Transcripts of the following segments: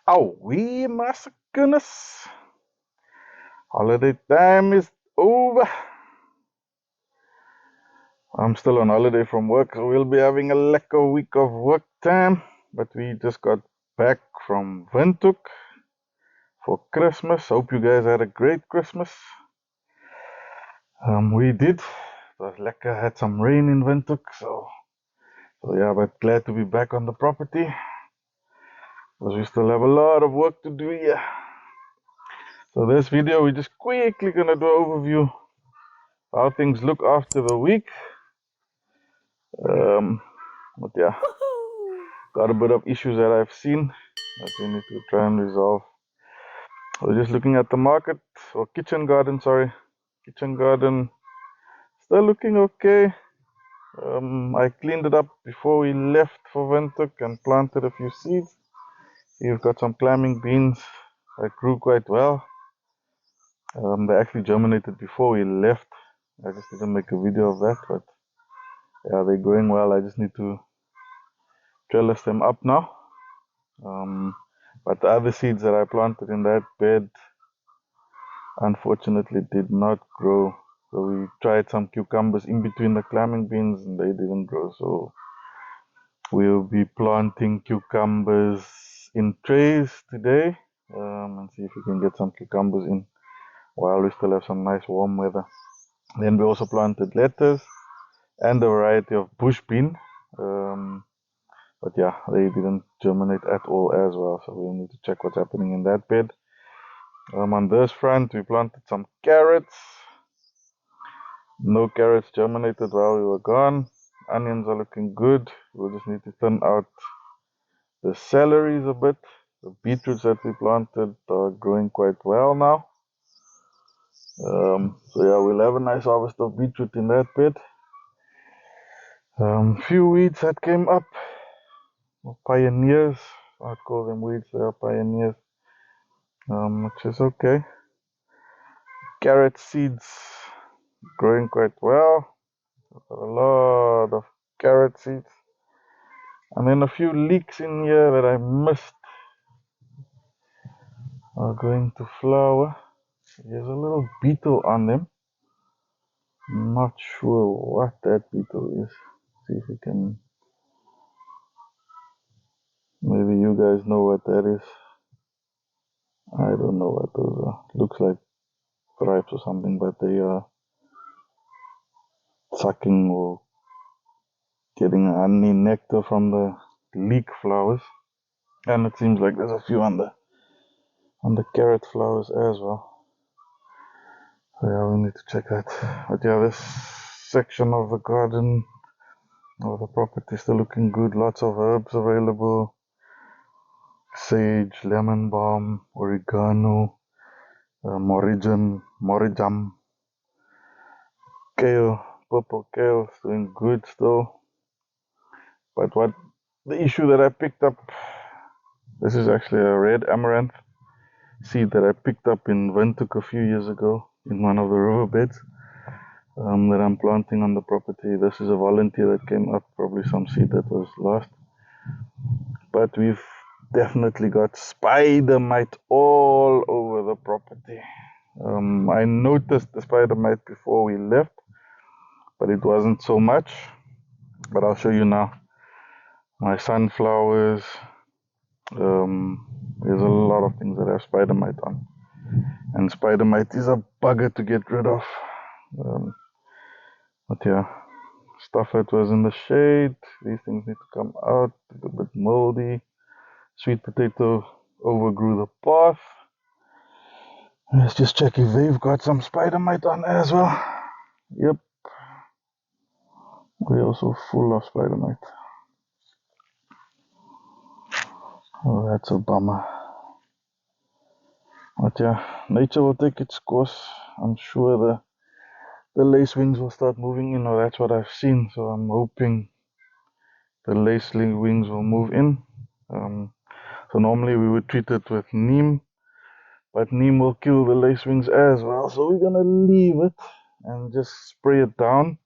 Oh, we must goodness. Holiday time is over. I'm still on holiday from work, so we'll be having a lekker week of work time. But we just got back from Windhoek for Christmas. Hope you guys had a great Christmas. We did. It was lekker. Had some rain in Windhoek, so yeah. But glad to be back on the property because we still have a lot of work to do here. So this video, we're just quickly gonna do an overview how things look after the week. But yeah, got a bit of issues that I've seen that we need to try and resolve. We're just looking at the market or kitchen garden, sorry. Kitchen garden still looking okay. I cleaned it up before we left for Windhoek and planted a few seeds. You've got some climbing beans that grew quite well. They actually germinated before we left. I just didn't make a video of that, but yeah, they're growing well. I just need to trellis them up now. But the other seeds that I planted in that bed unfortunately did not grow. So we tried some cucumbers in between the climbing beans and they didn't grow. So we'll be planting cucumbers in trays today and see if we can get some cucumbers in while we still have some nice warm weather. Then we also planted lettuce and a variety of bush bean. But yeah, they didn't germinate at all as well. So we'll need to check what's happening in that bed. On this front, we planted some carrots. No carrots germinated while we were gone. Onions are looking good. We'll just need to thin out the celeries a bit. The beetroots that we planted are growing quite well now. So yeah, we'll have a nice harvest of beetroot in that bed. Few weeds that came up. Pioneers. I'd call them weeds. They are pioneers. Which is okay. Carrot seeds growing quite well. Got a lot of carrot seeds. And then a few leeks in here that I missed are going to flower. There's a little beetle on them. Not sure what that beetle is. See if we can. Maybe you guys know what that is. I don't know what those are. Looks like stripes or something, but they are sucking or getting honey nectar from the leek flowers. And it seems like there's a few on the carrot flowers as well. So yeah, we need to check that. But yeah, this section of the garden or the property is still looking good. Lots of herbs available. Sage, lemon balm, oregano, morijam, kale, purple kale is doing good still. But what the issue that I picked up, this is actually a red amaranth seed that I picked up in Windhoek a few years ago in one of the riverbeds that I'm planting on the property. This is a volunteer that came up, probably some seed that was lost. But we've definitely got spider mite all over the property. I noticed the spider mite before we left, but it wasn't so much. But I'll show you now. My sunflowers, there's a lot of things that have spider mite on. And spider mite is a bugger to get rid of. But yeah, stuff that was in the shade, these things need to come out. It's a bit moldy. Sweet potato overgrew the path. Let's just check if they've got some spider mite on as well. Yep. We're also full of spider mite. Oh, that's a bummer. But yeah, nature will take its course. I'm sure the lacewings will start moving in, or that's what I've seen. So I'm hoping the lacewings will move in. So normally we would treat it with neem, but neem will kill the lacewings as well. So we're gonna leave it and just spray it down.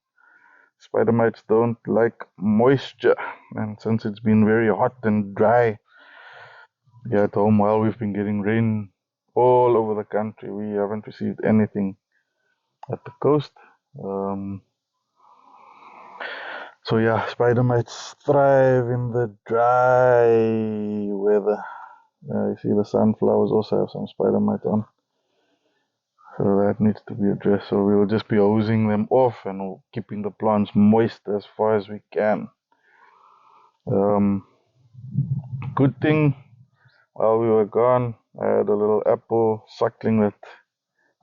Spider mites don't like moisture, and since it's been very hot and dry, Here at home, while we've been getting rain all over the country, we haven't received anything at the coast. So yeah, spider mites thrive in the dry weather. You see the sunflowers also have some spider mite on. So that needs to be addressed. So we'll just be hosing them off and keeping the plants moist as far as we can. Good thing, while we were gone, I had a little apple suckling that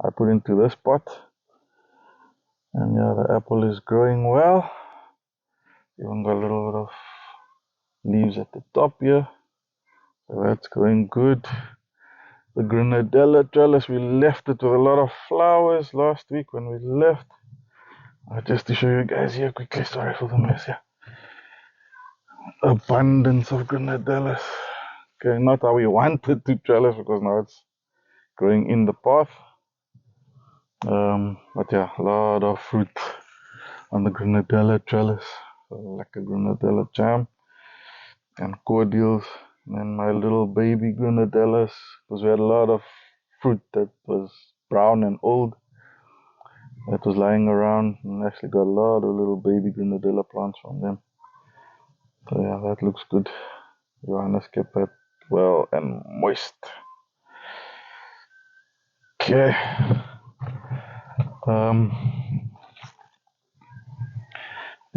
I put into this pot. And yeah, the apple is growing well. Even got a little bit of leaves at the top here. So that's going good. The grenadilla trellis, we left it with a lot of flowers last week when we left. Just to show you guys here quickly, sorry for the mess here. Abundance of grenadillas. Okay, not how we wanted to trellis because now it's growing in the path. But yeah, a lot of fruit on the grenadilla trellis. So like a grenadilla jam and cordials. And then my little baby grenadillas, because we had a lot of fruit that was brown and old that was lying around, and actually got a lot of little baby grenadilla plants from them. So yeah, that looks good. Johannes kept that well and moist. Okay.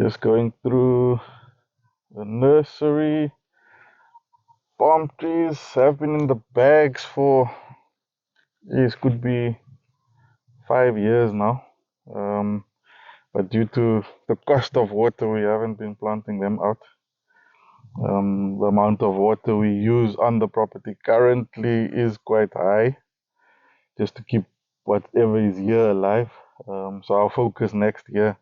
Just going through the nursery. Palm trees have been in the bags for, geez, could be 5 years now. But due to the cost of water, we haven't been planting them out. The amount of water we use on the property currently is quite high, just to keep whatever is here alive. So our focus next year,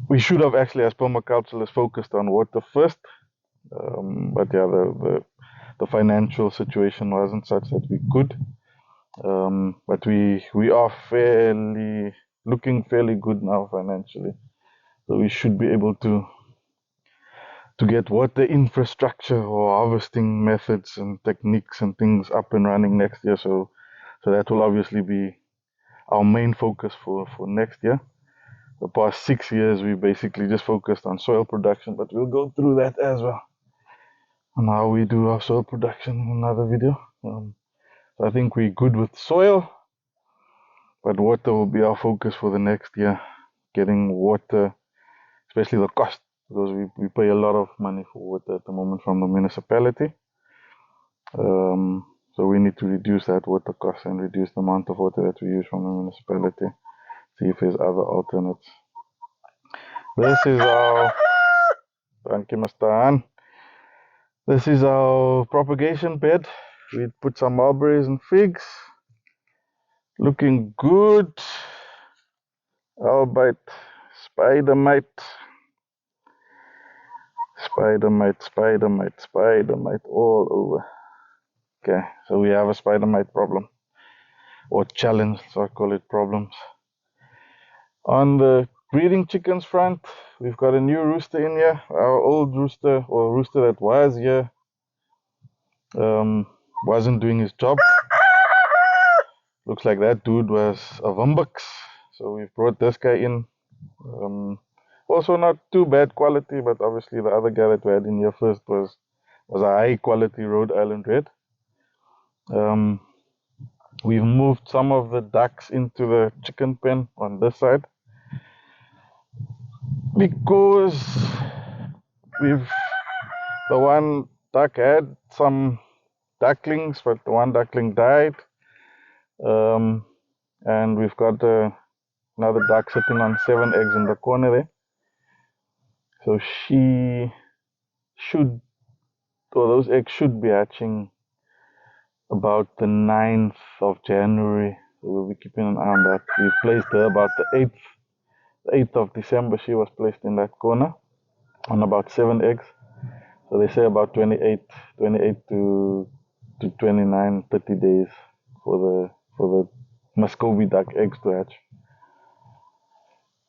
we should have actually, as permaculturalists, focused on water first. But yeah, the financial situation wasn't such that we could. But we are looking fairly good now financially. So we should be able to get water infrastructure or harvesting methods and techniques and things up and running next year. So that will obviously be our main focus for next year. The past 6 years, we basically just focused on soil production, but we'll go through that as well on how we do our soil production in another video. So I think we're good with soil, but water will be our focus for the next year. Getting water, especially the cost, because we pay a lot of money for water at the moment from the municipality. So we need to reduce that water cost and reduce the amount of water that we use from the municipality. See if there's other alternates. This is our, thank you, Mr. Han. This is our propagation bed. We put some mulberries and figs. Looking good. Albite, spider mite. Spider mite all over. Okay, so we have a spider mite problem. Or challenge, so I call it problems. On the breeding chickens front, we've got a new rooster in here. Our old rooster, or rooster that was here, wasn't doing his job. Looks like that dude was a Vumbux. So we've brought this guy in. Also not too bad quality, but obviously the other guy that we had in here first was a high quality Rhode Island Red. We've moved some of the ducks into the chicken pen on this side because the one duck had some ducklings, but the one duckling died. And we've got another duck sitting on 7 eggs in the corner there. So those eggs should be hatching about the 9th of January. So we'll be keeping an eye on that. We placed her about the 8th of December. She was placed in that corner on about 7 eggs. So they say about 28 to 29, 30 days for the Muscovy duck eggs to hatch.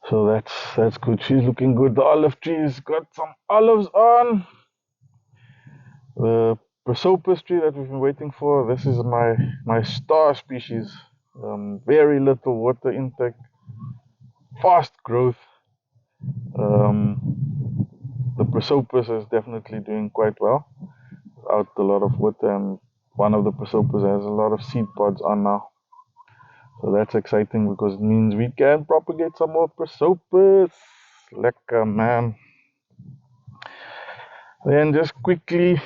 So that's good. She's looking good. The olive tree's got some olives on. The Prosopis tree that we've been waiting for. This is my star species. Very little water intake, fast growth. The Prosopis is definitely doing quite well without a lot of water, and one of the Prosopis has a lot of seed pods on now. So that's exciting because it means we can propagate some more Prosopis. Lekker, man. Then just quickly,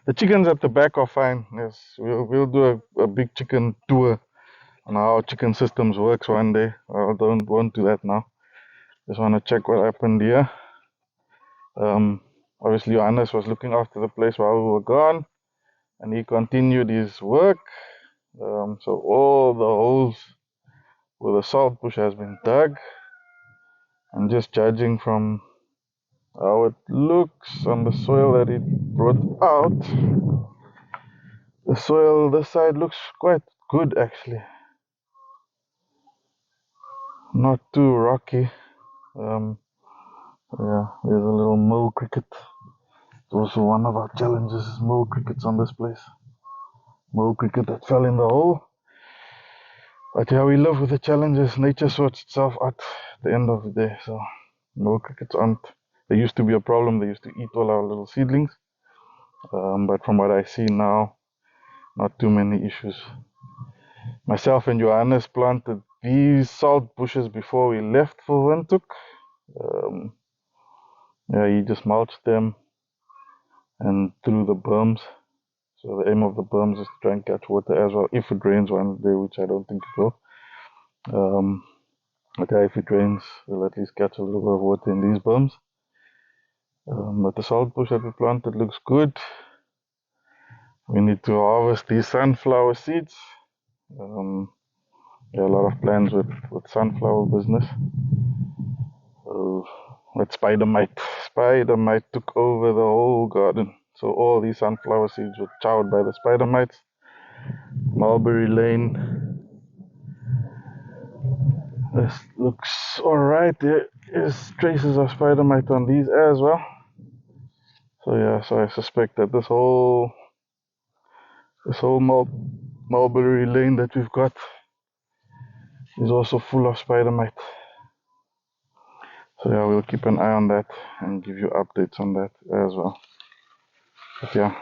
the chickens at the back are fine. Yes, we'll do a big chicken tour on how chicken systems works one day. I don't want to do that now. Just want to check what happened here. Obviously Johannes was looking after the place while we were gone, and he continued his work. So all the holes where the salt bush has been dug, and just judging from how it looks on the soil that it brought out, the soil this side looks quite good actually. Not too rocky. Yeah, there's a little mole cricket. It's also one of our challenges is mole crickets on this place. Mole cricket that fell in the hole. But yeah, we live with the challenges. Nature sorts itself out at the end of the day. So mole crickets aren't. They used to be a problem. They used to eat all our little seedlings. But from what I see now, not too many issues. Myself and Johannes planted these salt bushes before we left for Windhoek. Yeah, he just mulched them and threw the berms. So the aim of the berms is to try and catch water as well if it rains one day, which I don't think it will. But yeah, if it rains, we'll at least catch a little bit of water in these berms. But the salt bush that we planted looks good. We need to harvest these sunflower seeds. There are a lot of plans with sunflower business. So that spider mite took over the whole garden. So all these sunflower seeds were chowed by the spider mites. Mulberry Lane. This looks alright. There is traces of spider mite on these as well. So yeah, so I suspect that this whole Mulberry Lane that we've got is also full of spider mite. So yeah, we'll keep an eye on that and give you updates on that as well. But yeah,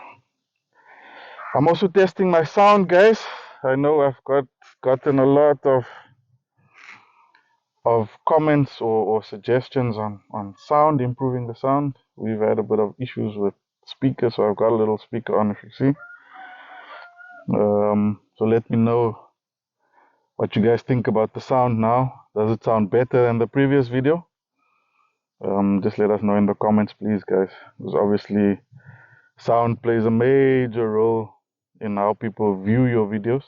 I'm also testing my sound, guys. I know I've gotten a lot of comments or suggestions on sound, improving the sound. We've had a bit of issues with speakers, so I've got a little speaker on, if you see. So let me know what you guys think about the sound now. Does it sound better than the previous video? Just let us know in the comments, please, guys, because obviously sound plays a major role in how people view your videos.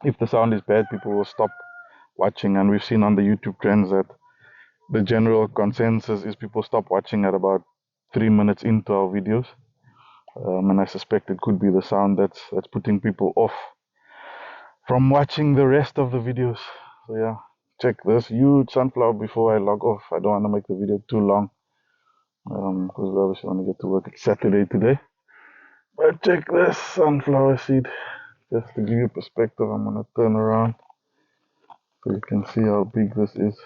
If the sound is bad, people will stop watching, and we've seen on the YouTube trends that the general consensus is people stop watching at about 3 minutes into our videos. And I suspect it could be the sound that's putting people off from watching the rest of the videos. So yeah, check this huge sunflower before I log off. I don't want to make the video too long, because we obviously want to get to work. It's Saturday today. But check this sunflower seed. Just to give you perspective, I'm going to turn around so you can see how big this is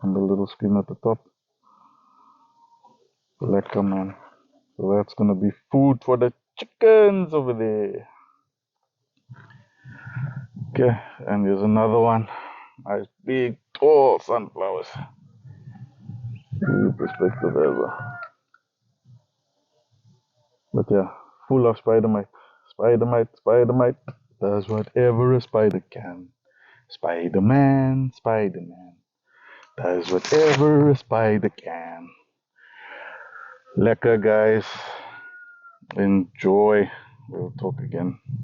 on the little screen at the top. Lekker, man. So that's going to be food for the chickens over there. Okay, and here's another one. Nice big tall sunflowers. Give you perspective as well. But yeah, full of spider mite. Spider mite does whatever a spider can. Spider-Man does whatever a spider can. Lekker, guys. Enjoy. We'll talk again.